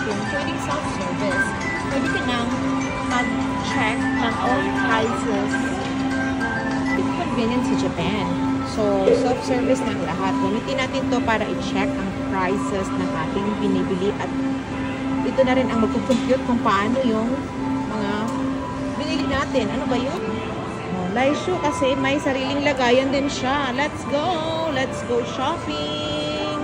shopping, pwede self-service. Pwede ka nang mag-check ng all prices. It's convenient sa Japan. So, self-service ng lahat. Gamitin natin to para i-check ang prices ng ating binibili at ito na rin ang magkukompute kung paano yung mga binili natin. Ano ba yun? Laishu kasi may sariling lagayan din siya. Let's go! Let's go shopping!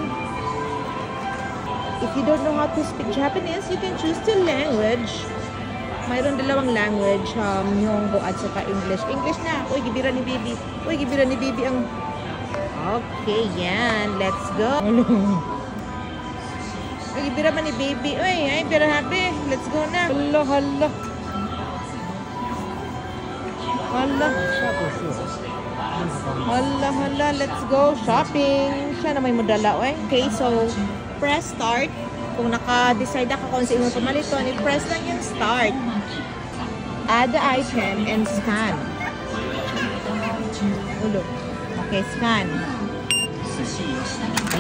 If you don't know how to speak Japanese, you can choose the language. Mayroon dalawang language, Nihongo at saka English. English na! Uy, gibira ni Bibi. Uy, gibira ni Bibi ang... Okay, yan. Let's go! Uy, gibira man ni Bibi. Uy, ay, bira habi. Let's go na. Hala, hala. Hala. Hala, hala. Let's go shopping. Siya na may modala, oy. Okay, so, press start. Kung naka-decide ka kung sino pumalito, i-press lang yung start. Add the item and scan. Ulo. Okay, scan.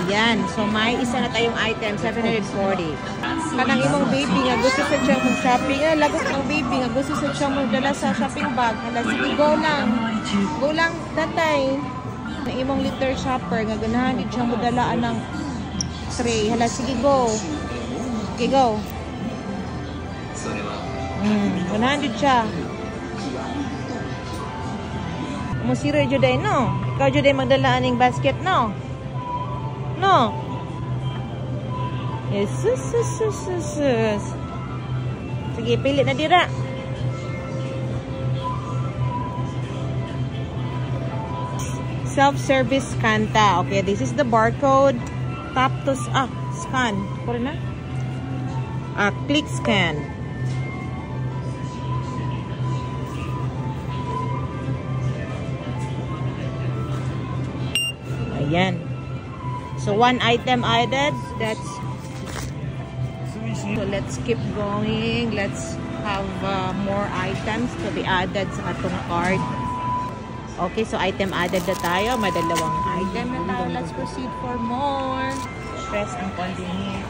Ayan. So, may isa na tayong item, 740. Kanang imong baby nga gusto sa siyang mag-shopping. Lagot ng baby nga gusto sa siyang magdala sa shopping bag. Hala, sige, go lang. Go lang, tatay. Na imong litter shopper nga ganahan siyang magdalaan ng tray. Hala, sige, go. Okay, go. 100 siya. Musiro juday, no? Ikaw juday magdala aning basket, no? No? Yes, yes. Sige, pili na dira. Self-service kanta. Okay, this is the barcode. Tap to scan. Pura na? Click scan. Ayan. So, one item added. That's... So, let's keep going. Let's have more items to be added sa atong card. Okay, so item added na tayo. May dalawang item na tayo. Let's proceed for more. Press ang continue.